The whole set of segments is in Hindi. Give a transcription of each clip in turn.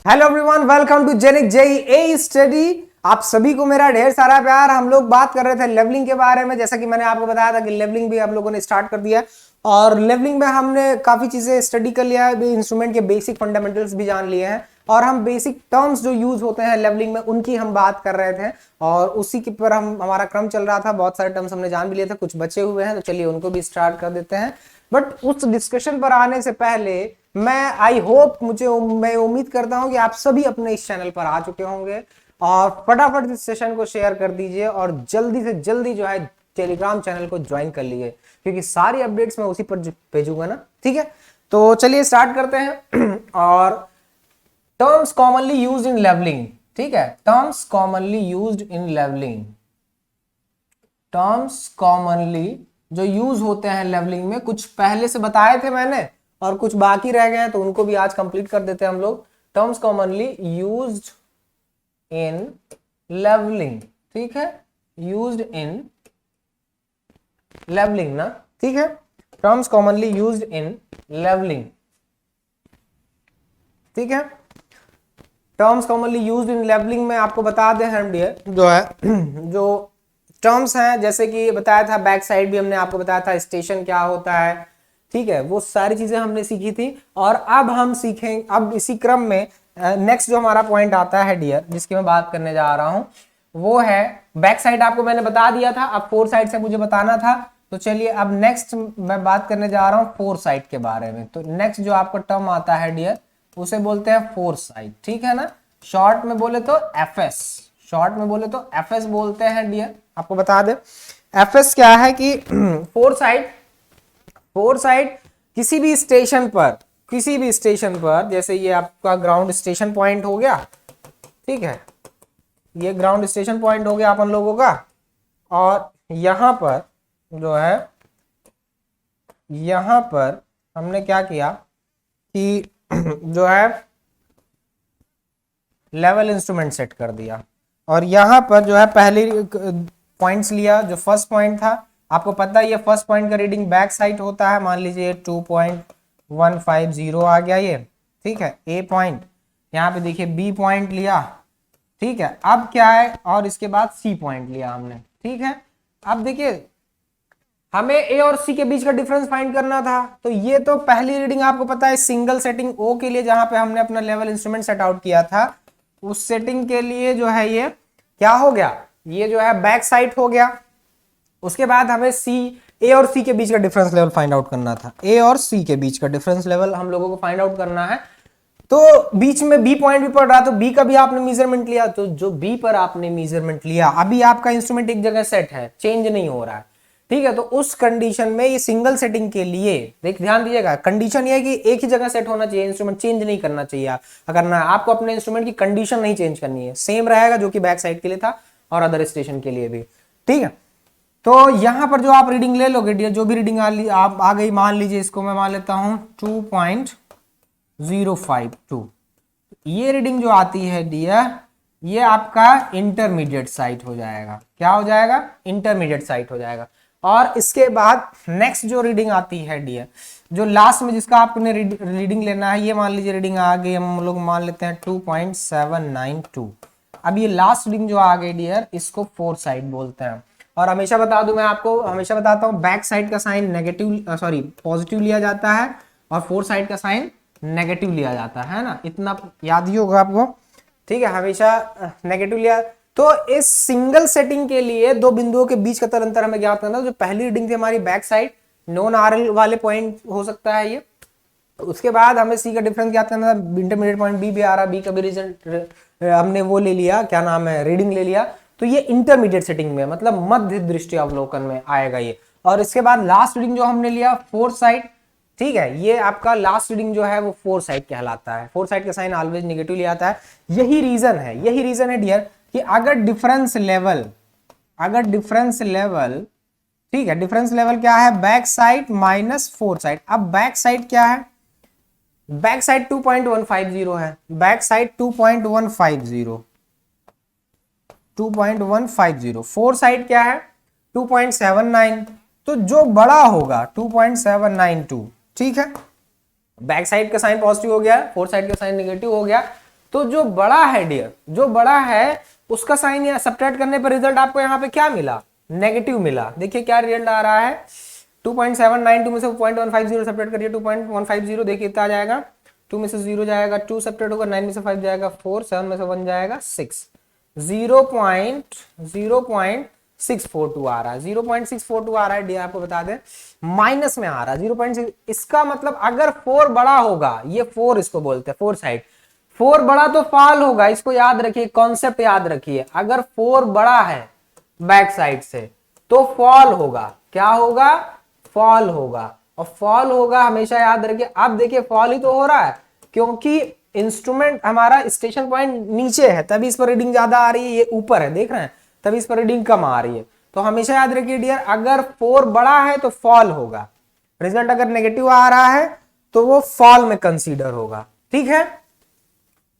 Hello everyone, welcome to Genic JEE study. आप सभी को मेरा ढेर सारा प्यार। हम लोग बात कर रहे थे लेवलिंग के बारे में। जैसा कि मैंने आपको बताया था कि लेवलिंग भी आप लोगों ने स्टार्ट कर दिया और लेवलिंग में हमने काफी चीजें स्टडी कर लिया है। इंस्ट्रूमेंट के बेसिक फंडामेंटल्स भी जान लिए हैं और हम बेसिक टर्म्स जो यूज होते हैं लेवलिंग में उनकी हम बात कर रहे थे और उसी के पर हमारा क्रम चल रहा था। बहुत सारे टर्म्स हमने जान भी लिए थे, कुछ बचे हुए हैं, तो चलिए उनको भी स्टार्ट कर देते हैं। बट उस डिस्कशन पर आने से पहले मैं मैं उम्मीद करता हूं कि आप सभी अपने इस चैनल पर आ चुके होंगे और फटाफट इस सेशन को शेयर कर दीजिए और जल्दी से जल्दी जो है टेलीग्राम चैनल को ज्वाइन कर लीजिए, क्योंकि सारी अपडेट्स मैं उसी पर भेजूंगा ना। ठीक है, तो चलिए स्टार्ट करते हैं। और terms commonly used in levelling. ठीक है, terms commonly used in levelling. Terms commonly जो यूज होते हैं लेवलिंग में, कुछ पहले से बताए थे मैंने और कुछ बाकी रह गए हैं, तो उनको भी आज कंप्लीट कर देते हैं हम लोग। Terms commonly used in levelling. ठीक है, यूज्ड इन लेवलिंग ना। ठीक है, terms commonly used in levelling. ठीक है, terms commonly used in levelling में आपको बता दें हम डियर जो है जो टर्म्स हैं, जैसे कि बताया था बैक साइड भी हमने आपको बताया था, स्टेशन क्या होता है। ठीक है, वो सारी चीजें हमने सीखी थी और अब हम सीखेंगे। अब इसी क्रम में नेक्स्ट जो हमारा पॉइंट आता है डियर, जिसकी मैं बात करने जा रहा हूं, वो है बैक साइड। आपको मैंने बता दिया था, अब फोर साइड से मुझे बताना था। तो चलिए अब नेक्स्ट मैं बात करने जा रहा हूं फोर साइड के बारे में। तो नेक्स्ट जो आपको टर्म आता है डियर, उसे बोलते हैं फोर साइड। ठीक है ना, शॉर्ट में बोले तो एफएस। शॉर्ट में बोले तो एफएस बोलते हैं डियर। आपको बता दे एफएस क्या है कि फोर साइड किसी भी स्टेशन पर, जैसे ये आपका ग्राउंड स्टेशन पॉइंट हो गया। ठीक है, ये ग्राउंड स्टेशन पॉइंट हो गया अपन लोगों का। और यहां पर जो है, यहां पर हमने क्या किया कि जो है लेवल इंस्ट्रूमेंट सेट कर दिया और यहां पर जो है पहले पॉइंट्स लिया। जो फर्स्ट पॉइंट था, आपको पता है ये फर्स्ट पॉइंट का रीडिंग बैक साइड होता है। मान लीजिए 2.150 आ गया ये। ठीक है, ए पॉइंट, यहाँ पे देखिए बी पॉइंट लिया। ठीक है, अब क्या है, और इसके बाद सी पॉइंट लिया हमने। ठीक है, अब देखिए हमें ए और सी के बीच का डिफरेंस फाइंड करना था। तो ये तो पहली रीडिंग आपको पता है सिंगल सेटिंग ओ के लिए, जहां पे हमने अपना लेवल इंस्ट्रूमेंट सेट आउट किया था, उस सेटिंग के लिए जो है ये क्या हो गया, ये जो है बैक साइड हो गया। उसके बाद हमें ए और सी के बीच का डिफरेंस लेवल फाइंड आउट करना था। ए और सी के बीच का डिफरेंस लेवल हम लोगों को फाइंड आउट करना है। तो बीच में बी पॉइंट भी पड़ रहा, तो बी का भी आपने मेजरमेंट लिया। तो जो बी पर आपने मेजरमेंट लिया, अभी आपका इंस्ट्रूमेंट एक जगह सेट है, चेंज नहीं हो रहा है। ठीक है, तो उस कंडीशन में ये सिंगल सेटिंग के लिए ध्यान दीजिएगा, कंडीशन ये है कि एक ही जगह सेट होना चाहिए, इंस्ट्रूमेंट चेंज नहीं करना चाहिए। अगर ना आपको अपने इंस्ट्रूमेंट की कंडीशन नहीं चेंज करनी है, सेम रहेगा जो कि बैक साइड के लिए था और अदर स्टेशन के लिए भी। ठीक है, तो यहां पर जो आप रीडिंग ले लोगे, जो भी रीडिंग आप आ गई, मान लीजिए इसको मैं मान लेता हूं 2.052। ये रीडिंग जो आती है डियर, ये आपका इंटरमीडिएट साइट हो जाएगा। क्या हो जाएगा, इंटरमीडिएट साइट हो जाएगा। और इसके बाद नेक्स्ट जो रीडिंग आती है डियर, जो लास्ट में जिसका आपने रीडिंग लेना है, ये मान लीजिए रीडिंग आ गई, हम लोग मान लेते हैं 2.792। अब ये लास्ट रीडिंग जो आ गई डियर, इसको फोर साइड बोलते हैं। और हमेशा बता दूं, मैं आपको हमेशा बताता हूं, बैक साइड का साइन पॉजिटिव लिया जाता है और फोर साइड का साइन नेगेटिव लिया जाता है ना, इतना याद ही होगा आपको। ठीक है, हमेशा नेगेटिव लिया। तो इस सिंगल सेटिंग के लिए दो बिंदुओं के बीच का अंतर हमें ज्ञात करना है। जो पहली रीडिंग थी हमारी बैक साइड, नॉन आरएल वाले पॉइंट हो सकता है ये। उसके बाद हमें सी का डिफरेंस ज्ञात करना था, इंटरमीडिएट पॉइंट बी भी आ रहा, बी का भी रिजल्ट हमने वो ले लिया, क्या नाम है, रीडिंग ले लिया। तो ये इंटरमीडिएट सेटिंग में, मतलब मध्य दृष्टि अवलोकन में आएगा ये। और इसके बाद लास्ट रीडिंग जो हमने लिया फोर साइड। ठीक है, ये आपका लास्ट रीडिंग जो है वो फोर साइड कहलाता है। फोर साइड का साइन ऑलवेज नेगेटिव लिया आता है। यही रीजन है डियर कि अगर डिफरेंस लेवल, ठीक है, डिफरेंस लेवल क्या है, back side minus four side. अब बैक साइड क्या है, बैक साइड 2.150 है, बैक साइड 2.150, फोर साइड क्या है 2.79। तो जो बड़ा होगा 2.792। ठीक है, बैक साइड का साइन पॉजिटिव हो गया, फोर साइड का साइन नेगेटिव हो गया। तो जो बड़ा है डियर, जो बड़ा है उसका साइन या सब्ट्रैक्ट करने पर रिजल्ट आपको यहाँ पे क्या मिला, नेगेटिव मिला। देखिए क्या रिजल्ट आ रहा है, 2.792 में से 0.150 सब्ट्रैक्ट करिए, 2.150 देखिए कितना आ जाएगा, 2 में से 0 जाएगा, 2 सब्ट्रैक्ट होगा, 9 में से 5 जाएगा 4, 7 में से 1 जाएगा 6, 0.642 आ रहा है, 0.642 आ रहा है डियर, आपको बता दें माइनस में आ रहा है 0.6। इसका मतलब अगर 4 बड़ा होगा, ये 4 इसको बोलते हैं 4 साइड, 4 बड़ा तो फॉल होगा, इसको याद रखिए, कॉन्सेप्ट याद रखिए, अगर 4 बड़ा है बैक साइड से तो फॉल होगा, क्या होगा, फॉल होगा, और फॉल होगा हमेशा याद रखिए। अब देखिए फॉल ही तो हो रहा है क्योंकि इंस्ट्रूमेंट हमारा स्टेशन पॉइंट नीचे है, तभी इस पर रीडिंग ज्यादा आ रही है, ये ऊपर है देख रहे हैं, तभी इस पर रीडिंग कम आ रही है। तो हमेशा याद रखिए डियर, अगर 4 बड़ा है तो फॉल होगा, रिजल्ट अगर नेगेटिव आ रहा है तो वो फॉल में कंसीडर होगा, ठीक है।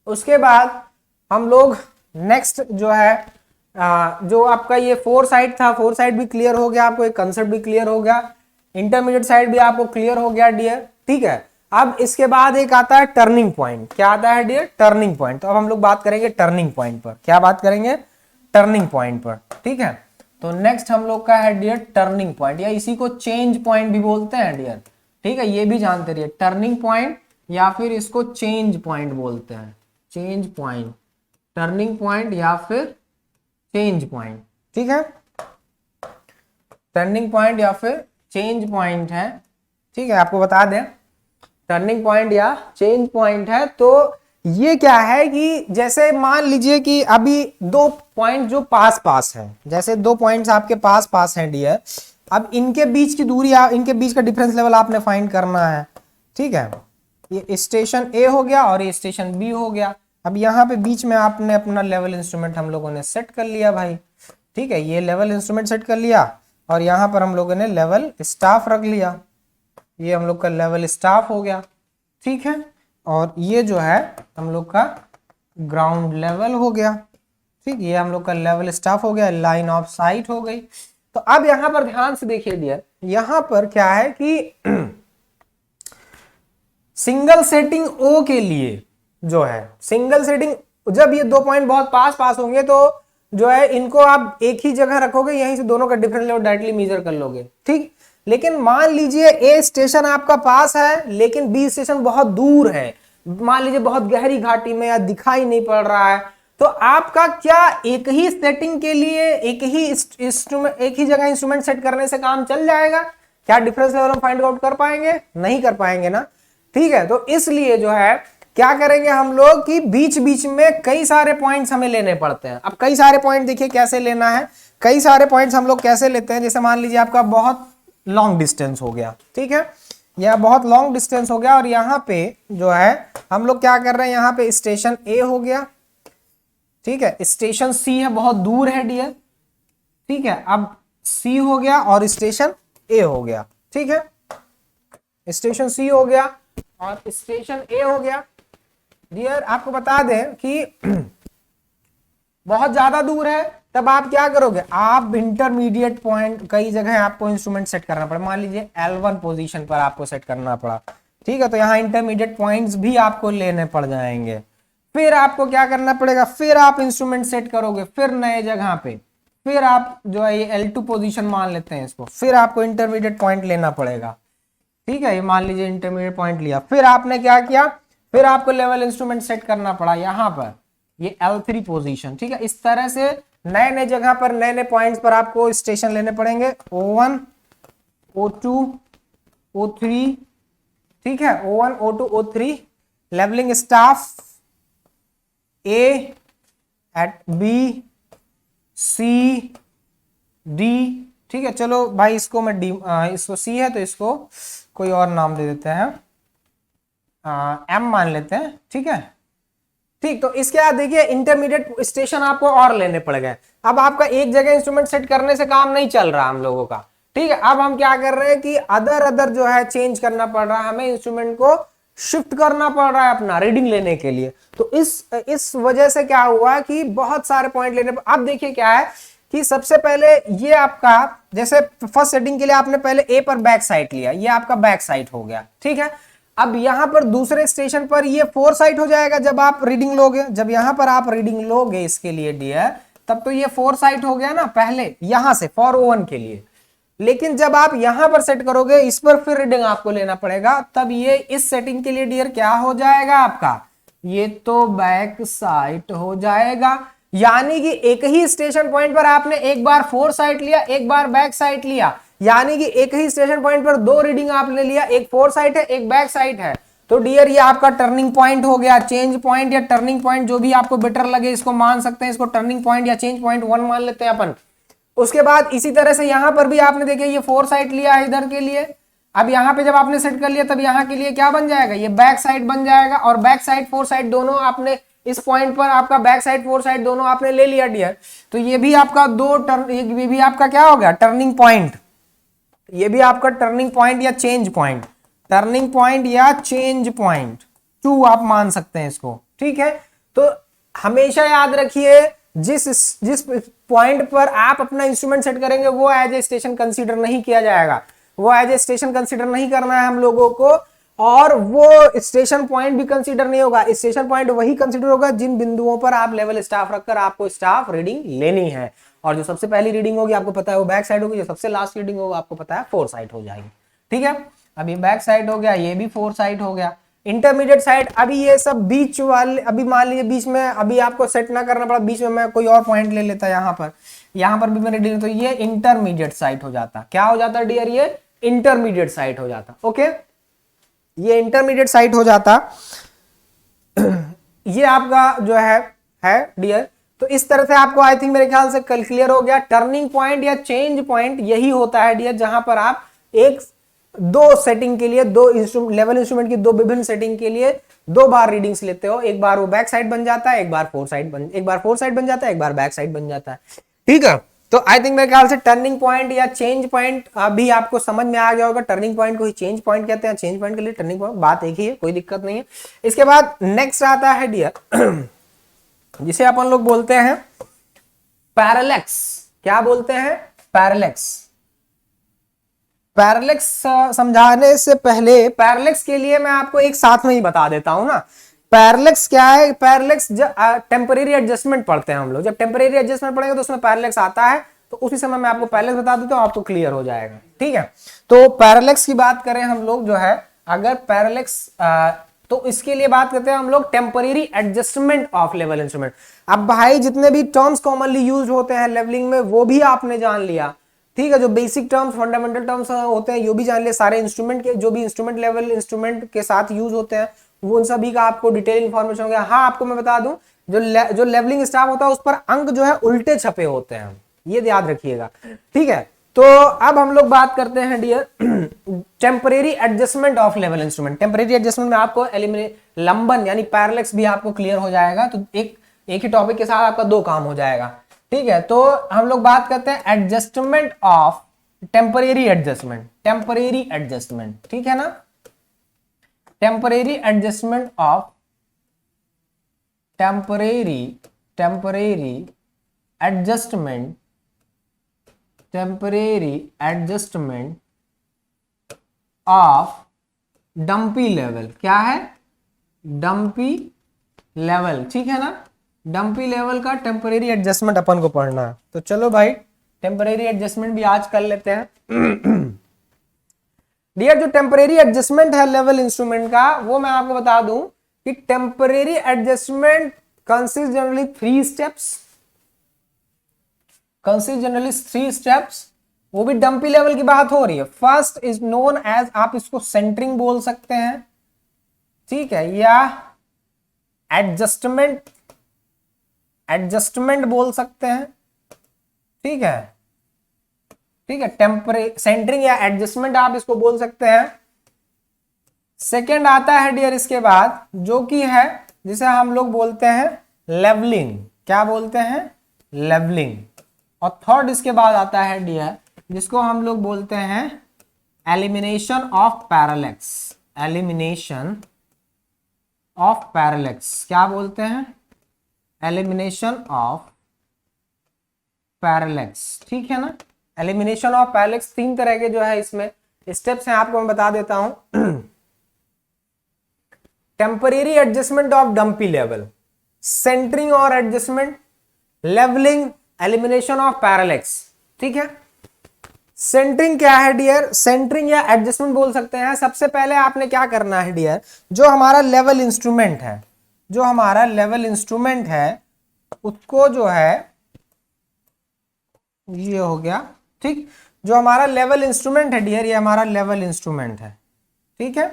उसके बाद हम लोग नेक्स्ट जो है जो आपका ये 4 साइड था, 4 साइड भी क्लियर हो गया आपको, एक कंसेप्ट भी क्लियर हो गया, इंटरमीडिएट साइड भी आपको क्लियर हो गया डियर, ठीक है। अब इसके बाद एक आता है टर्निंग पॉइंट, क्या आता है डियर, टर्निंग पॉइंट। तो अब हम लोग बात करेंगे टर्निंग पॉइंट पर, क्या बात करेंगे, टर्निंग पॉइंट पर, ठीक है। तो नेक्स्ट हम लोग का है डियर टर्निंग पॉइंट, या इसी को चेंज पॉइंट भी बोलते हैं डियर, ठीक है, ये भी जानते रहिए, टर्निंग पॉइंट या फिर इसको चेंज पॉइंट बोलते हैं, चेंज पॉइंट, टर्निंग पॉइंट या फिर चेंज पॉइंट, ठीक है, टर्निंग पॉइंट या फिर चेंज पॉइंट है, ठीक है। आपको बता दें टर्निंग पॉइंट या चेंज पॉइंट है, तो ये क्या है कि जैसे मान लीजिए कि अभी 2 पॉइंट जो पास पास है, जैसे 2 पॉइंट्स आपके पास पास हैं डियर, अब इनके बीच की दूरी, इनके बीच का डिफरेंस लेवल आपने फाइंड करना है, ठीक है। ये स्टेशन ए हो गया और ये स्टेशन बी हो गया। अब यहाँ पे बीच में आपने अपना लेवल इंस्ट्रूमेंट हम लोगों ने सेट कर लिया भाई, ठीक है, ये लेवल इंस्ट्रूमेंट सेट कर लिया और यहाँ पर हम लोगों ने लेवल स्टाफ रख लिया, ये हम लोग का लेवल स्टाफ हो गया, ठीक है। और ये जो है हम लोग का ग्राउंड लेवल हो गया, ठीक, ये हम लोग का लेवल स्टाफ हो गया, लाइन ऑफ साइट हो गई। तो अब यहाँ पर ध्यान से देखिए डियर, यहाँ पर क्या है कि सिंगल सेटिंग ओ के लिए जो है, सिंगल सेटिंग, जब ये 2 पॉइंट बहुत पास पास होंगे तो जो है इनको आप एक ही जगह रखोगे, यहीं से दोनों का डिफरेंस लेवल डायरेक्टली मेजर कर लोगे, ठीक। लेकिन मान लीजिए ए स्टेशन आपका पास है लेकिन बी स्टेशन बहुत दूर है, मान लीजिए बहुत गहरी घाटी में या दिखाई नहीं पड़ रहा है, तो आपका क्या एक ही सेटिंग के लिए एक ही जगह इंस्ट्रूमेंट सेट करने से काम चल जाएगा? क्या डिफरेंस लेवल हम फाइंड आउट कर पाएंगे? नहीं कर पाएंगे ना, ठीक है। तो इसलिए जो है क्या करेंगे हम लोग कि बीच बीच में कई सारे पॉइंट्स हमें लेने पड़ते हैं। अब कई सारे पॉइंट देखिए कैसे लेना है, कई सारे पॉइंट्स हम लोग कैसे लेते हैं, जैसे मान लीजिए आपका बहुत लॉन्ग डिस्टेंस हो गया, ठीक है, यह बहुत लॉन्ग डिस्टेंस हो गया और यहाँ पे जो है हम लोग क्या कर रहे हैं, यहाँ पे स्टेशन ए हो गया, ठीक है, स्टेशन सी है बहुत दूर है डियर, ठीक है, अब सी हो गया और स्टेशन ए हो गया, ठीक है, स्टेशन सी हो गया और स्टेशन ए हो गया डियर। आपको बता दें कि बहुत ज्यादा दूर है, तब आप क्या करोगे, आप इंटरमीडिएट पॉइंट, कई जगह आपको इंस्ट्रूमेंट सेट करना पड़ा, मान लीजिए L1 पोजीशन पर आपको सेट करना पड़ा, ठीक है, तो यहाँ इंटरमीडिएट पॉइंट्स भी आपको लेने पड़ जाएंगे। फिर आपको क्या करना पड़ेगा, फिर आप इंस्ट्रूमेंट सेट करोगे, फिर नए जगह पे, फिर आप जो है ये L2 पोजीशन मान लेते हैं इसको, फिर आपको इंटरमीडिएट पॉइंट लेना पड़ेगा, ठीक है, ये मान लीजिए इंटरमीडिएट पॉइंट लिया, फिर आपने क्या किया, फिर आपको लेवल इंस्ट्रूमेंट सेट करना पड़ा यहाँ पर ये L3 पोजीशन, ठीक है। इस तरह से नए नए जगह पर नए नए पॉइंट्स पर आपको स्टेशन लेने पड़ेंगे, O1 O2 O3, ठीक है, O1 O2 O3, levelling staff A at B C D, ठीक है। चलो भाई इसको मैं इसको C है तो इसको कोई और नाम दे देते हैं, M मान लेते हैं, ठीक है, ठीक। तो इसके बाद देखिए इंटरमीडिएट स्टेशन आपको और लेने पड़ गए। अब आपका एक जगह इंस्ट्रूमेंट सेट करने से काम नहीं चल रहा हम लोगों का, ठीक है। अब हम क्या कर रहे हैं कि अदर जो है चेंज करना पड़ रहा है, हमें इंस्ट्रूमेंट को शिफ्ट करना पड़ रहा है अपना रीडिंग लेने के लिए। तो इस वजह से क्या हुआ कि बहुत सारे पॉइंट लेने। अब देखिए क्या है कि सबसे पहले ये आपका, जैसे फर्स्ट सेटिंग के लिए आपने पहले ए पर बैक साइड लिया, ये आपका बैक साइड हो गया, ठीक है। अब यहां पर दूसरे स्टेशन पर ये 4 साइट हो जाएगा जब आप रीडिंग लोगे, जब यहां पर आप रीडिंग लोगे इसके लिए डियर, तब तो ये 4 साइट हो गया ना पहले यहां से फॉर O1 के लिए। लेकिन जब आप यहां पर सेट करोगे इस पर फिर रीडिंग आपको लेना पड़ेगा, तब ये इस सेटिंग के लिए डियर क्या हो जाएगा आपका, ये तो बैक साइट हो जाएगा। यानी कि एक ही स्टेशन पॉइंट पर आपने एक बार 4 साइट लिया, एक बार बैक साइट लिया, यानी कि एक ही स्टेशन पॉइंट पर 2 रीडिंग आपने लिया, एक 4 साइट है एक बैक साइट है। तो डियर ये आपका टर्निंग पॉइंट हो गया, चेंज पॉइंट या टर्निंग पॉइंट जो भी आपको बेटर लगे इसको मान सकते हैं, इसको टर्निंग पॉइंट या चेंज पॉइंट 1 मान लेते हैं अपन। उसके बाद इसी तरह से यहां पर भी आपने देखिए ये 4 साइट लिया है इधर के लिए, अब यहां पे जब आपने सेट कर लिया तब यहां के लिए क्या बन जाएगा, ये बैक साइड बन जाएगा, और बैक साइड 4 साइड दोनों आपने इस पॉइंट पर आपका बैक साइड 4 साइड दोनों आपने ले लिया डियर। तो ये भी आपका ये भी आपका क्या हो गया टर्निंग पॉइंट, ये भी आपका टर्निंग पॉइंट या चेंज पॉइंट, टर्निंग पॉइंट या चेंज पॉइंट 2 आप मान सकते हैं इसको, ठीक है। तो हमेशा याद रखिए जिस पॉइंट पर आप अपना इंस्ट्रूमेंट सेट करेंगे वो एज ए स्टेशन कंसीडर नहीं किया जाएगा, वो एज ए स्टेशन कंसीडर नहीं करना है हम लोगों को, और वो स्टेशन पॉइंट भी कंसीडर नहीं होगा। स्टेशन पॉइंट वही कंसीडर होगा जिन बिंदुओं पर आप लेवल स्टाफ रखकर आपको स्टाफ रीडिंग लेनी है, और जो सबसे पहली रीडिंग होगी आपको पता है वो बैक साइड होगी, जो सबसे लास्ट रीडिंग होगा आपको पता है 4 साइड हो जाएगी, ठीक है। अभी बैक साइड हो गया, ये भी 4 साइड हो गया। इंटरमीडिएट साइड, अभी ये सब बीच वाले, अभी मान लीजिए बीच में अभी आपको सेट ना करना पड़ा, बीच में मैं कोई और पॉइंट ले लेता यहाँ पर भी मैंने रीडिंग, तो ये इंटरमीडिएट साइड हो जाता, क्या हो जाता डियर, ये इंटरमीडिएट साइड हो जाता, ओके, ये इंटरमीडिएट साइड हो जाता। ये आपका जो है डियर, तो इस तरह से आपको आई थिंक मेरे ख्याल से कल क्लियर हो गया। टर्निंग पॉइंट या चेंज पॉइंट यही होता है डियर जहां पर आप एक 2 सेटिंग के लिए, 2 लेवल इंस्ट्रूमेंट की 2 विभिन्न सेटिंग के लिए 2 बार रीडिंग्स लेते हो, एक बार वो बैक साइड बन जाता है, एक बार 4 साइड बन जाता है, एक बार बैक साइड बन जाता है, ठीक है। तो आई थिंक मेरे ख्याल से टर्निंग पॉइंट या चेंज पॉइंट अभी आपको समझ में आ गया होगा। टर्निंग पॉइंट को ही चेंज पॉइंट कहते हैं, चेंज पॉइंट के लिए टर्निंग पॉइंट, बात एक ही है, कोई दिक्कत नहीं है। इसके बाद नेक्स्ट आता है डियर जिसे अपन लोग बोलते हैं पैरेलैक्स। क्या बोलते हैं, पैरेलैक्स। पैरेलैक्स समझाने से पहले पैरेलैक्स के लिए मैं आपको एक साथ में ही बता देता हूं ना। पैरेलैक्स क्या है, पैरेलैक्स टेम्परेरी एडजस्टमेंट पढ़ते हैं हम लोग, जब टेम्परेरी एडजस्टमेंट पढ़ेंगे तो उसमें पैरेलैक्स आता है, तो उसी समय मैं आपको पैरेलैक्स बता देता हूं, आपको क्लियर हो जाएगा, ठीक है। तो पैरेलैक्स की बात करें हम लोग जो है, अगर पैरेलैक्स तो इसके लिए बात करते हैं हम लोग temporary adjustment of level instrument. अब भाई जितने भी टर्म्स कॉमनली यूज होते हैं लेवलिंग में वो भी आपने जान लिया, ठीक है। जो बेसिक टर्म्स फंडामेंटल टर्म्स होते हैं ये भी जान लिया, सारे इंस्ट्रूमेंट के जो भी इंस्ट्रूमेंट लेवल इंस्ट्रूमेंट के साथ यूज होते हैं वो उन सभी का आपको डिटेल इंफॉर्मेशन हो गया। हाँ, आपको मैं बता दूं जो लेवलिंग स्टाफ होता है उस पर अंक जो है उल्टे छपे होते हैं, ये याद रखिएगा, ठीक है। तो अब हम लोग बात करते हैं dear temporary adjustment of level instrument. Temporary adjustment में आपको लंबन यानी पैरेलैक्स भी आपको क्लियर हो जाएगा, तो एक ही टॉपिक के साथ आपका 2 काम हो जाएगा, ठीक है। तो हम लोग बात करते हैं एडजस्टमेंट ऑफ टेम्परेरी एडजस्टमेंट, ठीक है ना। Temporary adjustment of temporary adjustment of dumpy level. क्या है, डंपी लेवल, ठीक है ना। डंपी लेवल का टेम्परेरी एडजस्टमेंट अपन को पढ़ना है, तो चलो भाई टेम्परेरी एडजस्टमेंट भी आज कर लेते हैं। डियर जो टेम्परेरी एडजस्टमेंट है लेवल इंस्ट्रूमेंट का, वो मैं आपको बता दूं कि temporary adjustment consist generally 3 steps, वो भी डंपी लेवल की बात हो रही है। फर्स्ट इज नोन एज, आप इसको सेंटरिंग बोल सकते हैं, ठीक है, या एडजस्टमेंट बोल सकते हैं, ठीक है, सेंटरिंग या एडजस्टमेंट आप इसको बोल सकते हैं। सेकेंड आता है डियर इसके बाद जो कि है जिसे हम लोग बोलते हैं लेवलिंग। क्या बोलते हैं, लेवलिंग। और थर्ड इसके बाद आता है डियर जिसको हम लोग बोलते हैं एलिमिनेशन ऑफ पैरेलैक्स। क्या बोलते हैं, एलिमिनेशन ऑफ पैरेलैक्स, ठीक है ना। एलिमिनेशन ऑफ पैरेलैक्स 3 तरह के जो है इसमें स्टेप्स हैं, आपको मैं बता देता हूं। Temporary adjustment of dumpy level, centring और adjustment, levelling, elimination of parallax. ठीक है, सेंटरिंग क्या है डियर, सेंटरिंग या एडजस्टमेंट बोल सकते हैं। सबसे पहले आपने क्या करना है डियर, जो हमारा लेवल इंस्ट्रूमेंट है, जो हमारा लेवल इंस्ट्रूमेंट है उसको जो है, ये हो गया ठीक, जो हमारा लेवल इंस्ट्रूमेंट है डियर, ये हमारा लेवल इंस्ट्रूमेंट है। ठीक है,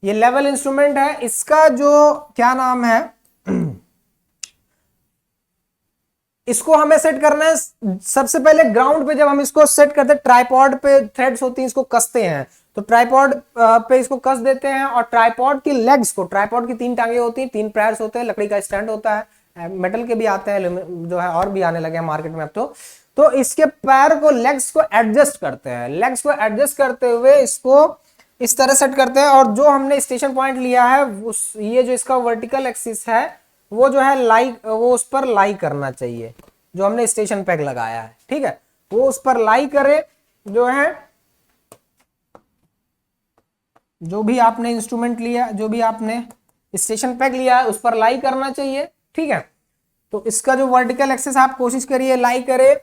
ये लेवल इंस्ट्रूमेंट है, इसका जो क्या नाम है, इसको हमें सेट करना है सबसे पहले ग्राउंड पे। जब हम इसको सेट करते हैं, ट्राइपॉड पे थ्रेड्स होती हैं, इसको कसते हैं, तो ट्राइपॉड पे इसको कस देते हैं, और ट्राइपॉड की लेग्स को, ट्राइपॉड की 3 टांगे होती हैं, 3 पैर्स होते हैं, लकड़ी का स्टैंड होता है, मेटल के भी आते हैं जो है, और भी आने लगे हैं मार्केट में अब तो इसके पैर को, लेग्स को एडजस्ट करते हैं, लेग्स को एडजस्ट करते हुए इसको इस तरह सेट करते हैं। और जो हमने स्टेशन पॉइंट लिया है उस, ये जो इसका वर्टिकल एक्सिस है वो जो है वो उस पर लाई करना चाहिए, जो हमने स्टेशन पैक लगाया है। ठीक है, वो उस पर लाई करे, जो है जो भी आपने इंस्ट्रूमेंट लिया, जो भी आपने स्टेशन पैक लिया है उस पर लाई करना चाहिए। ठीक है, तो इसका जो वर्टिकल एक्सिस आप कोशिश करिए लाई करे,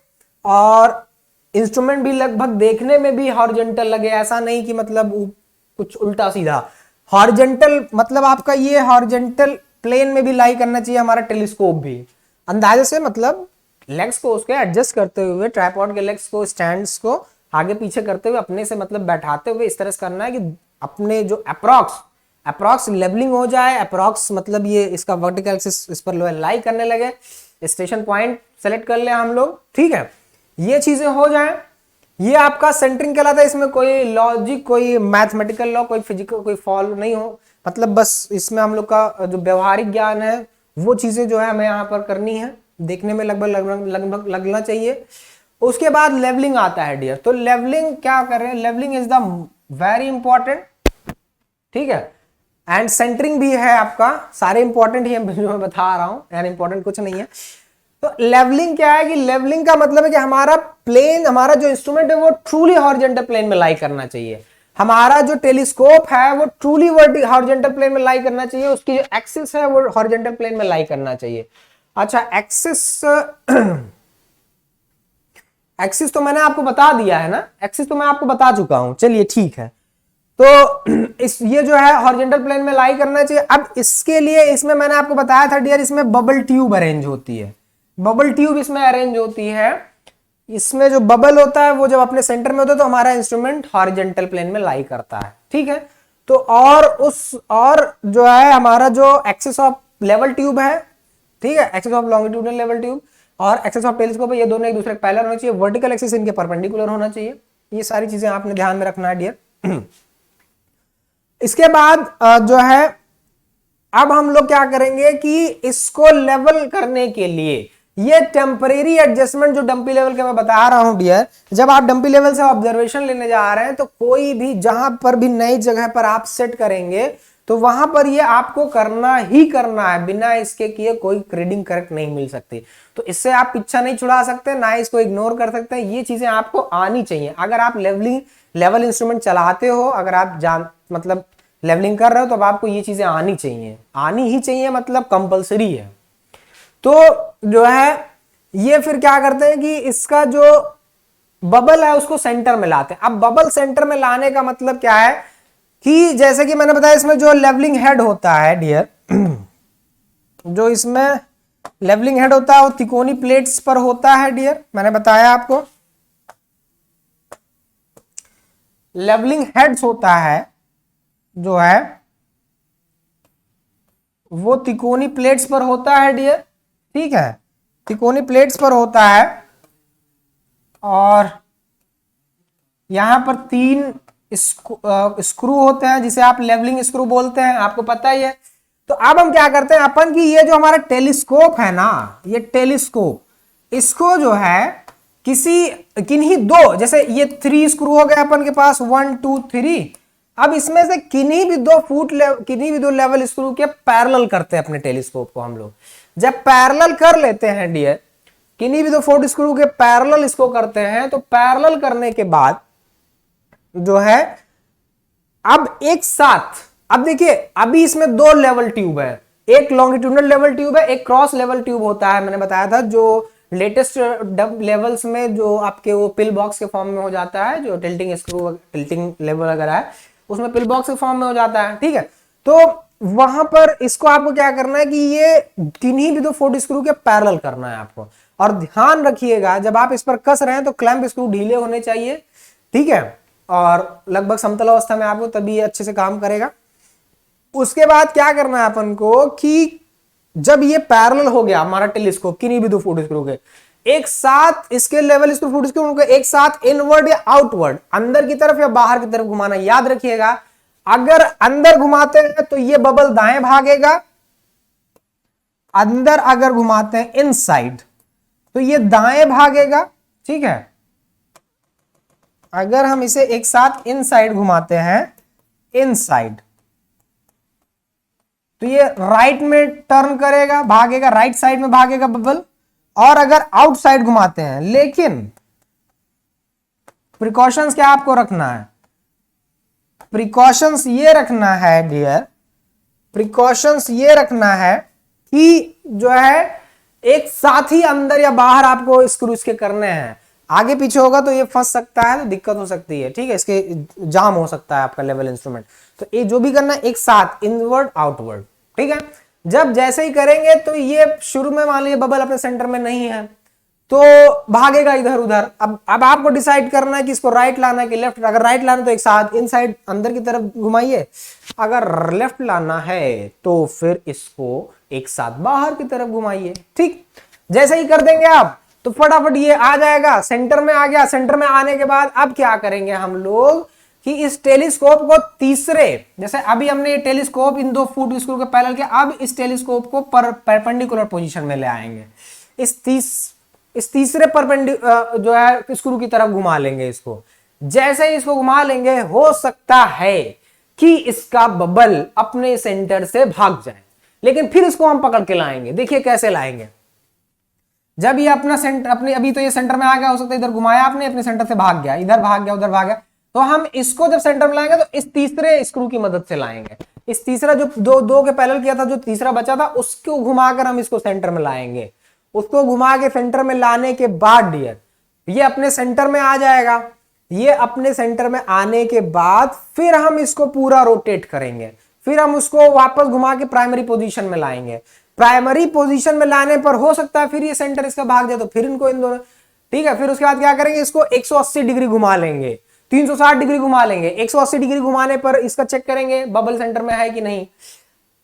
और इंस्ट्रूमेंट भी लगभग देखने में भी हॉरिजॉन्टल लगे, ऐसा नहीं कि मतलब कुछ उल्टा सीधा। हॉरिजॉन्टल मतलब आपका ये हॉरिजॉन्टल प्लेन में भी लाई करना चाहिए हमारा टेलीस्कोप भी, अंदाजे से, मतलब लेग्स को उसके एडजस्ट करते हुए, ट्राइपॉड के लेग्स को, स्टैंड्स को आगे पीछे करते हुए, अपने से मतलब बैठाते हुए इस तरह से करना है कि अपने जो अप्रॉक्स लेवलिंग हो जाए। अप्रॉक्स मतलब ये इसका वर्टिकल एक्सिस इस पर लाई करने लगे, स्टेशन पॉइंट सेलेक्ट कर ले हम लोग। ठीक है, ये चीजें हो जाए, ये आपका सेंटरिंग कहलाता है। इसमें कोई लॉजिक, कोई मैथमेटिकल लॉ, कोई फिजिकल कोई फॉल नहीं हो, मतलब बस इसमें हम लोग का जो व्यवहारिक ज्ञान है वो चीजें जो है हमें यहाँ पर करनी है, देखने में लगभग लगना चाहिए। उसके बाद लेवलिंग आता है डियर। तो लेवलिंग क्या कर रहे हैं, levelling is the very important. ठीक है, एंड सेंटरिंग भी है आपका, सारे इंपॉर्टेंट ही जो मैं बता रहा हूं, यानी इंपॉर्टेंट कुछ नहीं है। तो लेवलिंग क्या है कि लेवलिंग का मतलब है कि हमारा प्लेन, हमारा जो इंस्ट्रूमेंट है वो ट्रूली हॉरिजॉन्टल प्लेन में लाई करना चाहिए। हमारा जो टेलीस्कोप है वो ट्रूली हॉरिजॉन्टल प्लेन में लाई करना चाहिए, उसकी जो एक्सिस है वो हॉरिजॉन्टल प्लेन में लाई करना चाहिए। अच्छा, एक्सिस तो मैंने आपको बता दिया है ना, एक्सिस तो मैं आपको बता चुका हूं, चलिए ठीक है। तो ये जो है हॉरिजॉन्टल प्लेन में लाई करना चाहिए। अब इसके लिए, इसमें मैंने आपको बताया था डियर, इसमें बबल ट्यूब अरेंज होती है, बबल ट्यूब इसमें अरेंज होती है। इसमें जो बबल होता है वो जब अपने सेंटर में होता है तो हमारा इंस्ट्रूमेंट हॉरिजॉन्टल प्लेन में लाई करता है। ठीक है, तो और जो है हमारा जो एक्सिस ऑफ लेवल ट्यूब है, ठीक है, axis of longitudinal level tube और एक्सिस ऑफ टेलीस्कोप है, ये दोनों एक दूसरे के पैरेलल होना चाहिए, वर्टिकल एक्सिस इनके परपेंडिकुलर होना चाहिए। ये सारी चीजें आपने ध्यान में रखना है डियर। इसके बाद जो है अब हम लोग क्या करेंगे कि इसको लेवल करने के लिए ये टेम्परेरी एडजस्टमेंट जो डंपी लेवल के मैं बता रहा हूं डियर, जब आप डंपी लेवल से ऑब्जर्वेशन लेने जा रहे हैं तो कोई भी जहां पर भी नई जगह पर आप सेट करेंगे तो वहां पर ये आपको करना ही करना है, बिना इसके किए कोई रीडिंग करेक्ट नहीं मिल सकती। तो इससे आप पीछा नहीं छुड़ा सकते, ना इसको इग्नोर कर सकते हैं, ये चीजें आपको आनी चाहिए। अगर आप लेवल इंस्ट्रूमेंट चलाते हो, अगर आप मतलब लेवलिंग कर रहे हो तो आपको ये चीजें आनी चाहिए, आनी ही चाहिए, मतलब कंपलसरी है। तो जो है ये फिर क्या करते हैं कि इसका जो बबल है उसको सेंटर में लाते हैं। अब बबल सेंटर में लाने का मतलब क्या है कि जैसे कि मैंने बताया, इसमें जो लेवलिंग हेड होता है डियर, जो इसमें लेवलिंग हेड होता है वो तिकोनी प्लेट्स पर होता है डियर, मैंने बताया आपको। लेवलिंग हेड्स होता है जो है वो तिकोनी प्लेट्स पर होता है डियर। ठीक है, तिकोनी प्लेट्स पर होता है और यहां पर 3 स्क्रू होते हैं जिसे आप लेवलिंग स्क्रू बोलते हैं, आपको पता ही है। तो अब हम क्या करते हैं अपन की, ये जो हमारा टेलीस्कोप है ना, ये टेलीस्कोप, इसको जो है किन्हीं 2, जैसे ये 3 स्क्रू हो गए अपन के पास, 1 2 3। अब इसमें से किन्हीं भी 2 लेवल स्क्रू के पैरेलल करते हैं अपने टेलीस्कोप को हम लोग। जब पैरेलल कर लेते हैं डियर, किन्हीं भी 2 फुट स्क्रू के पैरेलल इसको करते हैं, तो पैरेलल करने के बाद जो है अब एक साथ अब देखिए अभी इसमें दो लेवल ट्यूब है, एक लॉन्गिट्यूडनल लेवल ट्यूब है, एक क्रॉस लेवल ट्यूब होता है। मैंने बताया था जो लेटेस्ट लेवल्स में जो आपके वो पिल बॉक्स के फॉर्म में हो जाता है, जो टिल्टिंग स्क्रू टिल्टिंग लेवल वगैरह है उसमें पिल बॉक्स के फॉर्म में हो जाता है। ठीक है, तो वहां पर इसको आपको क्या करना है कि ये किन्हीं भी दो फोर्ट स्क्रू के पैरेलल करना है आपको। और ध्यान रखिएगा जब आप इस पर कस रहे हैं तो क्लैंप स्क्रू ढीले होने चाहिए। ठीक है, और लगभग समतल अवस्था में आपको तभी अच्छे से काम करेगा। उसके बाद क्या करना है अपन को कि जब ये पैरेलल हो गया हमारा टेलीस्कोप किन्हीं भी दो फुट स्क्रू के, एक साथ इसके लेवल स्क्रू फुट स्क्रू को एक साथ इनवर्ड या आउटवर्ड, अंदर की तरफ या बाहर की तरफ घुमाना। याद रखिएगा अगर अंदर घुमाते हैं तो ये बबल दाएं भागेगा, अंदर अगर घुमाते हैं इनसाइड तो ये दाएं भागेगा। ठीक है, अगर हम इसे एक साथ इनसाइड घुमाते हैं इनसाइड तो ये राइट में टर्न करेगा, भागेगा, राइट साइड में भागेगा बबल। और अगर आउटसाइड घुमाते हैं, लेकिन प्रिकॉशंस क्या आपको रखना है, प्रिकॉशंस ये रखना है डियर, प्रिकॉशंस ये रखना है कि जो है एक साथ ही अंदर या बाहर आपको स्क्रू इसके करने हैं। आगे पीछे होगा तो ये फंस सकता है, तो दिक्कत हो सकती है। ठीक है, इसके जाम हो सकता है आपका लेवल इंस्ट्रूमेंट। तो ये जो भी करना है एक साथ इनवर्ड आउटवर्ड। ठीक है, जब जैसे ही करेंगे तो ये शुरू में मान लीजिए बबल अपने सेंटर में नहीं है तो भागेगा इधर उधर। अब आपको डिसाइड करना है कि इसको राइट लाना है कि लेफ्ट। अगर राइट लाना है तो एक साथ इनसाइड अंदर की तरफ घुमाइए, अगर लेफ्ट लाना है तो फिर इसको एक साथ बाहर की तरफ घुमाइए। ठीक, जैसे ही कर देंगे आप तो फटाफट ये आ जाएगा, सेंटर में आ गया। सेंटर में आने के बाद अब क्या करेंगे हम लोग कि इस टेलीस्कोप को तीसरे, जैसे अभी हमने ये टेलीस्कोप इन दो फुट स्क्रू के पैरेलल किया, अब इस टेलीस्कोप को परपेंडिकुलर पोजीशन में ले आएंगे, इस तीसरे जो है स्क्रू की तरफ घुमा लेंगे इसको। जैसे ही इसको घुमा लेंगे हो सकता है कि इसका बबल अपने सेंटर से भाग जाए, लेकिन फिर इसको हम पकड़ के लाएंगे। देखिए कैसे लाएंगे, जब ये अपना सेंटर अपने अभी तो ये सेंटर में आ गया, हो सकता है इधर घुमाया आपने, अपने सेंटर से भाग गया, इधर भाग गया, उधर भाग गया, तो हम इसको जब सेंटर में लाएंगे तो इस तीसरे स्क्रू की मदद से लाएंगे। इस तीसरा जो दो के पैरेलल किया था, जो तीसरा बचा था, उसको घुमाकर हम इसको सेंटर में लाएंगे। उसको घुमा के सेंटर में लाने के बाद डियर ये अपने सेंटर में आ जाएगा। ये अपने सेंटर में आने के बाद फिर हम इसको पूरा रोटेट करेंगे, फिर हम उसको वापस घुमा के प्राइमरी पोजीशन में लाएंगे। प्राइमरी पोजीशन में लाने पर हो सकता है फिर ये सेंटर इसका भाग जाए, तो फिर इनको इन दोनों। ठीक है, फिर उसके बाद क्या करेंगे, इसको 180 डिग्री घुमा लेंगे, 360 डिग्री घुमा लेंगे। 180 डिग्री घुमाने पर इसका चेक करेंगे बबल सेंटर में है कि नहीं।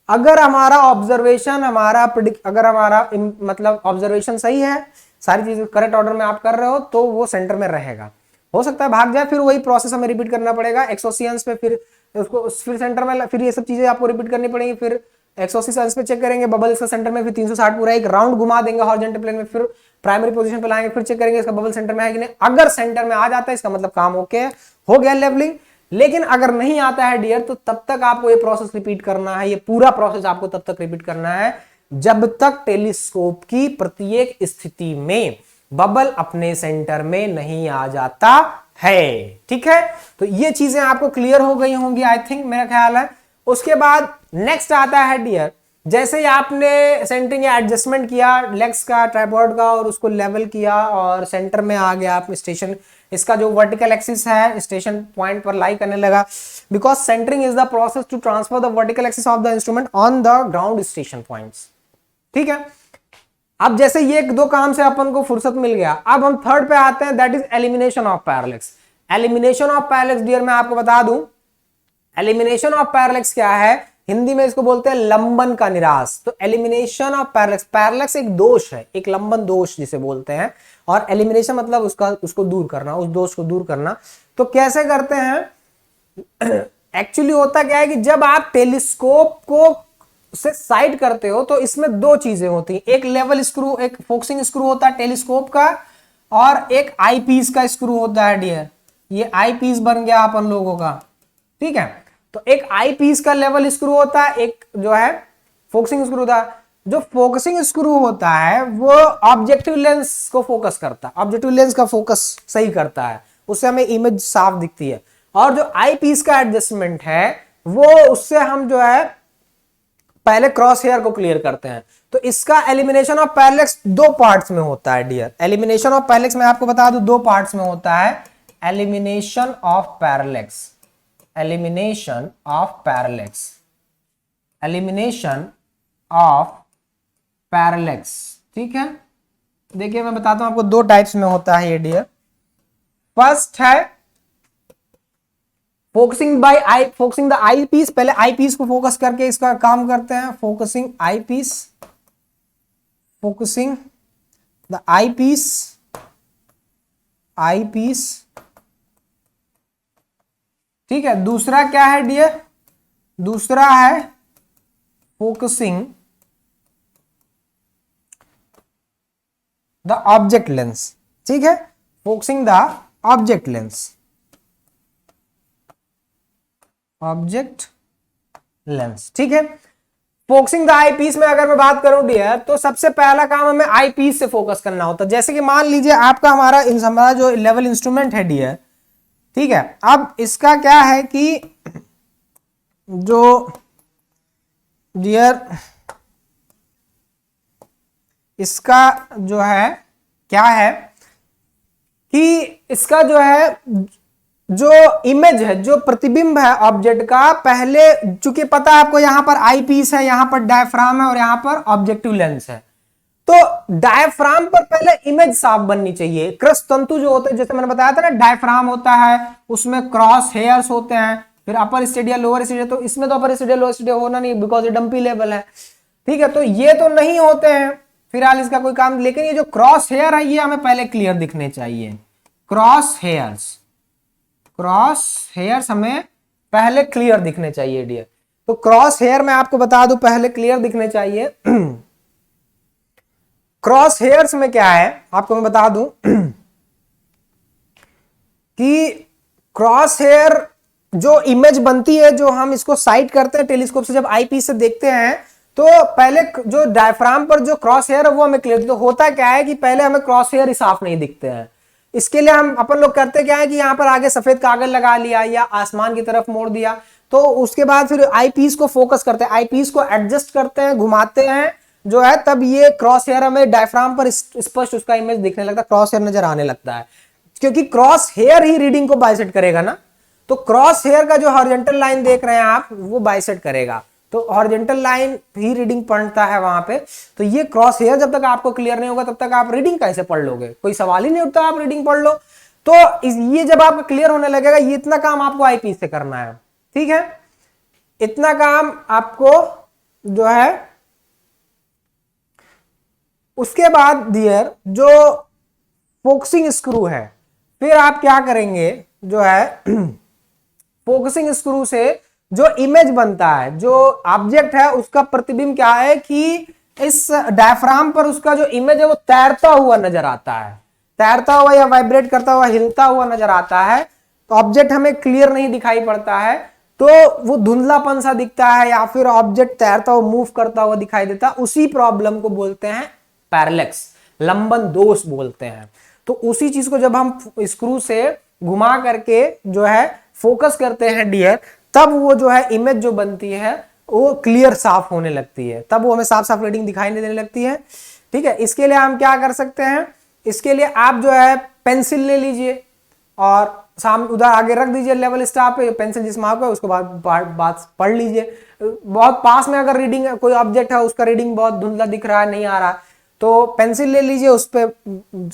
अगर हमारा ऑब्जर्वेशन मतलब ऑब्जर्वेशन सही है, सारी चीजें करेक्ट ऑर्डर में आप कर रहे हो, तो वो सेंटर में रहेगा। हो सकता है भाग जाए, फिर वही प्रोसेस हमें रिपीट करना पड़ेगा 180 अंश पे, फिर उसको फिर सेंटर में, फिर ये सब चीजें आपको रिपीट करनी पड़ेंगी। फिर 180 अंश पे चेक करेंगे बबल इसका सेंटर में, फिर 360 पूरा एक राउंड घुमा देंगे हॉरिजॉन्टल प्लेन में, फिर प्राइमरी पोजीशन पे लाएंगे, फिर चेक करेंगे इसका बबल सेंटर में है कि नहीं। अगर सेंटर में आ जाता है इसका मतलब काम ओके हो गया लेवलिंग। लेकिन अगर नहीं आता है डियर तो तब तक आपको ये प्रोसेस रिपीट करना है, ये पूरा प्रोसेस आपको तब तक रिपीट करना है जब तक टेलीस्कोप की प्रत्येक स्थिति में बबल अपने सेंटर में नहीं आ जाता है। ठीक है, तो ये चीजें आपको क्लियर हो गई होंगी आई थिंक, मेरा ख्याल है। उसके बाद नेक्स्ट आता है डियर, जैसे ही आपने सेंटरिंग या एडजस्टमेंट किया लेग्स का, ट्राइपॉड का, और उसको लेवल किया और सेंटर में आ गया आप स्टेशन, इसका जो वर्टिकल एक्सिस है स्टेशन पॉइंट पर लाई करने लगा, because centring is the process to transfer the vertical axis of the instrument on the ground station points. ठीक है, अब जैसे ये दो काम से अपन को फुर्सत मिल गया, अब हम थर्ड पे आते हैं, that is elimination of parallels. Elimination of parallels dear मैं आपको बता दूं, एलिमिनेशन ऑफ पैरेलल्स क्या है, हिंदी में इसको बोलते हैं लंबन का निराश। तो एलिमिनेशन ऑफ पैरेलल्स, पैरेलल्स एक दोष है, एक लंबन दोष जिसे बोलते हैं, और एलिमिनेशन मतलब उसको दूर करना, उस दोष को दूर करना। तो कैसे करते हैं, एक्चुअली होता क्या है कि जब आप टेलीस्कोप को से साइड करते हो तो इसमें दो चीजें होती हैं, एक लेवल स्क्रू, एक फोकसिंग स्क्रू होता है टेलीस्कोप का, और एक आई पीस का स्क्रू होता है डियर। ये आई पीस बन गया अपन लोगों का। ठीक है, तो एक आई पीस का लेवल स्क्रू होता है, एक जो है फोकसिंग स्क्रू होता है। जो फोकसिंग स्क्रू होता है वो ऑब्जेक्टिव लेंस को फोकस करता है, ऑब्जेक्टिव लेंस का फोकस सही करता है, उससे हमें इमेज साफ दिखती है। और जो आई पीस का एडजस्टमेंट है वो उससे हम जो है पहले क्रॉस हेयर को क्लियर करते हैं। तो इसका एलिमिनेशन ऑफ पैरेलैक्स दो पार्ट्स में होता है डियर। एलिमिनेशन ऑफ पैरेलैक्स मैं आपको बता दूं दो पार्ट्स में होता है। Elimination of parallax, elimination of parallax, elimination of parallax, ठीक है। देखिए मैं बताता हूं आपको दो टाइप्स में होता है ये डियर। फर्स्ट है focusing by eye, focusing the eyepiece. पहले आई पीस को फोकस करके इसका काम करते हैं। Focusing eyepiece, focusing the eyepiece, eyepiece, ठीक है। दूसरा क्या है डियर? दूसरा है फोकसिंग द ऑब्जेक्ट लेंस, ठीक है। Focusing the object lens, object lens, ठीक है। फोकसिंग द आई पीस में अगर मैं बात करूं डियर, तो सबसे पहला काम हमें आई पीस से फोकस करना होता है। जैसे कि मान लीजिए आपका हमारा जो लेवल इंस्ट्रूमेंट है डियर, ठीक है। अब इसका क्या है कि जो डियर इसका जो है क्या है कि इसका जो है जो इमेज है, जो प्रतिबिंब है ऑब्जेक्ट का, पहले चूंकि पता है आपको यहां पर आई पीस है, यहां पर डायफ्राम है और यहां पर ऑब्जेक्टिव लेंस है। तो डायफ्राम पर पहले इमेज साफ बननी चाहिए। क्रस्ट तंतु जो होते हैं, जैसे मैंने बताया था ना, डायफ्राम होता है, उसमें क्रॉस हेयर्स होते हैं, फिर अपर स्टेडिया लोअर स्टेडिया। तो इसमें तो अपर स्टेडिया लोअर स्टेडिया होना नहीं, बिकॉज ये डंपी लेवल है, ठीक है। तो ये तो नहीं होते हैं फिलहाल इसका कोई काम। लेकिन ये जो क्रॉस हेयर है ये हमें पहले क्लियर दिखने चाहिए। क्रॉस हेयर्स, क्रॉस हेयर्स हमें पहले क्लियर दिखने चाहिए डियर। तो क्रॉस हेयर मैं आपको बता दूं पहले क्लियर दिखने चाहिए। क्रॉस हेयर्स में क्या है आपको मैं बता दूं कि क्रॉस हेयर जो इमेज बनती है, जो हम इसको साइट करते हैं टेलीस्कोप से, जब आईपीस से देखते हैं, तो पहले जो डायफ्राम पर जो क्रॉस हेयर है वो हमें क्लियर। तो होता क्या है कि पहले हमें क्रॉस हेयर ही साफ नहीं दिखते हैं। इसके लिए हम अपन लोग करते क्या है कि यहाँ पर आगे सफेद कागज लगा लिया या आसमान की तरफ मोड़ दिया। तो उसके बाद फिर आईपीस को फोकस करते हैं, आईपीस को एडजस्ट करते हैं, घुमाते हैं जो है, तब ये क्रॉस हेयर हमें डायफ्राम पर स्पष्ट उसका इमेज दिखने लगता है, क्रॉस हेयर नजर आने लगता है। क्योंकि क्रॉस हेयर ही रीडिंग को बाइसेट करेगा ना। तो क्रॉस हेयर का जो हॉरिजॉन्टल लाइन देख रहे हैं आप, वो बाइसेट करेगा। तो हॉरिजॉन्टल लाइन ही रीडिंग पढ़ता है वहां पे। तो ये क्रॉस हेयर जब तक आपको क्लियर नहीं होगा तब तक आप रीडिंग कैसे पढ़ लोगे? कोई सवाल ही नहीं उठता आप रीडिंग पढ़ लो। तो ये जब आपका क्लियर होने लगेगा, ये इतना काम आपको आईपीस से करना है, ठीक है। इतना काम आपको जो है, उसके बाद डियर जो फोकसिंग स्क्रू है, फिर आप क्या करेंगे जो है फोकसिंग स्क्रू से जो इमेज बनता है, जो ऑब्जेक्ट है उसका प्रतिबिंब क्या है कि इस डायफ्राम पर उसका जो इमेज है वो तैरता हुआ नजर आता है, तैरता हुआ या वाइब्रेट करता हुआ, हिलता हुआ नजर आता है। तो ऑब्जेक्ट हमें क्लियर नहीं दिखाई पड़ता है, तो वो धुंधलापन सा दिखता है या फिर ऑब्जेक्ट तैरता हुआ मूव करता हुआ दिखाई देता है। उसी प्रॉब्लम को बोलते हैं पैरेलैक्स, लंबन दोष बोलते हैं। तो उसी चीज को जब हम स्क्रू से घुमा करके जो है फोकस करते हैं डियर, तब वो जो है इमेज जो बनती है वो क्लियर साफ होने लगती है, तब वो हमें साफ साफ रीडिंग दिखाई नहीं देने लगती है, ठीक है। इसके लिए हम क्या कर सकते हैं, इसके लिए आप जो है पेंसिल ले लीजिए और सामने उधर आगे रख दीजिए लेवल स्टार पे, पेंसिल जिस मार्क है उसको बात पढ़ लीजिए। बहुत पास में अगर रीडिंग कोई ऑब्जेक्ट है, उसका रीडिंग बहुत धुंधला दिख रहा है, नहीं आ रहा, तो पेंसिल ले लीजिए, उस पे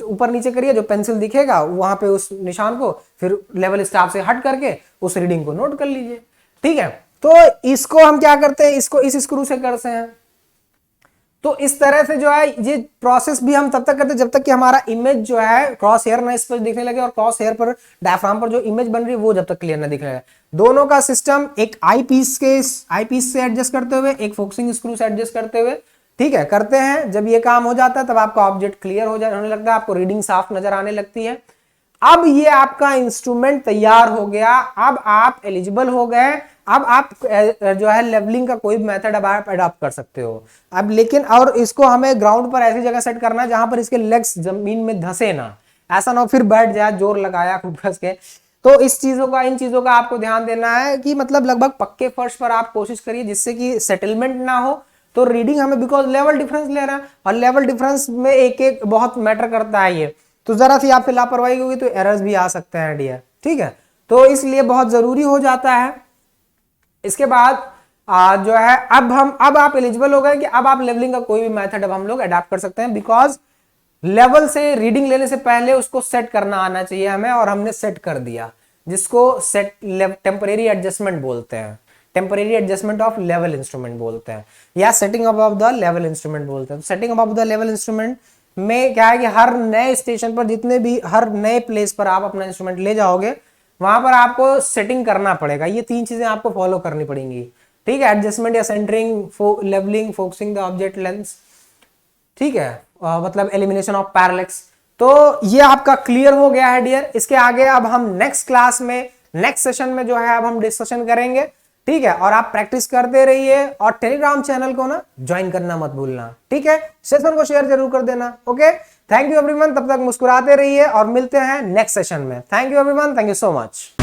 ऊपर नीचे करिए, जो पेंसिल दिखेगा वहां पे उस निशान को फिर लेवल स्टाफ से हट करके उस रीडिंग को नोट कर लीजिए, ठीक है। तो इसको हम क्या करते हैं, इसको इस स्क्रू से करते हैं। तो इस तरह से जो है ये प्रोसेस भी हम तब तक करते हैं जब तक कि हमारा इमेज जो है क्रॉस हेयर ना स्पष्ट दिखने लगे और क्रॉस हेयर पर डायफ्राम पर जो इमेज बन रही है वो जब तक क्लियर ना दिखने लगे। दोनों का सिस्टम एक आई पीस से एडजस्ट करते हुए, एक फोकसिंग स्क्रू से एडजस्ट करते हुए, ठीक है, करते हैं। जब ये काम हो जाता है तब आपका ऑब्जेक्ट क्लियर होने लगता है, आपको रीडिंग साफ नजर आने लगती है। अब ये आपका इंस्ट्रूमेंट तैयार हो गया, अब आप एलिजिबल हो गए, अब आप जो है लेवलिंग का कोई मेथड अब आप अडॉप्ट कर सकते हो। अब लेकिन और इसको हमें ग्राउंड पर ऐसी जगह सेट करना है जहां पर इसके लेग्स जमीन में धंसे ना, ऐसा ना हो फिर बैठ जाए जोर लगाया खूब कस के। तो इन चीजों का आपको ध्यान देना है कि मतलब लगभग पक्के फर्श पर आप कोशिश करिए जिससे कि सेटलमेंट ना हो। तो रीडिंग हमें बिकॉज लेवल डिफरेंस ले रहा है और लेवल डिफरेंस में एक एक बहुत मैटर करता है ये, तो जरा सी आपसे लापरवाही होगी तो एरर्स भी आ सकते हैं डियर, ठीक है। तो इसलिए बहुत जरूरी हो जाता है। इसके बाद जो है अब आप एलिजिबल हो गए कि अब आप लेवलिंग का कोई भी मेथड अब हम लोग अडॉप्ट कर सकते हैं, बिकॉज लेवल से रीडिंग लेने से पहले उसको सेट करना आना चाहिए हमें, और हमने सेट कर दिया, जिसको सेट टेम्परेरी एडजस्टमेंट बोलते हैं, temporary adjustment of level instrument बोलते हैं, या setting above the level instrument बोलते हैं। Setting above the level instrument में क्या है कि हर नए स्टेशन पर, जितने भी हर नए प्लेस पर आप अपना इंस्ट्रूमेंट ले जाओगे वहां पर आपको सेटिंग करना पड़ेगा। ये 3 चीजें आपको फॉलो करनी पड़ेंगी, ठीक है। एडजस्टमेंट या centring, levelling, focusing the object lens, ठीक है, मतलब एलिमिनेशन ऑफ पैरेलैक्स। तो ये आपका क्लियर हो गया है डियर। इसके आगे अब हम नेक्स्ट क्लास में, नेक्स्ट सेशन में जो है अब हम डिस्कशन करेंगे, ठीक है। और आप प्रैक्टिस करते रहिए और टेलीग्राम चैनल को ना ज्वाइन करना मत भूलना, ठीक है। सेशन को शेयर जरूर कर देना। Okay, thank you everyone. तब तक मुस्कुराते रहिए और मिलते हैं नेक्स्ट सेशन में। Thank you everyone, thank you so much.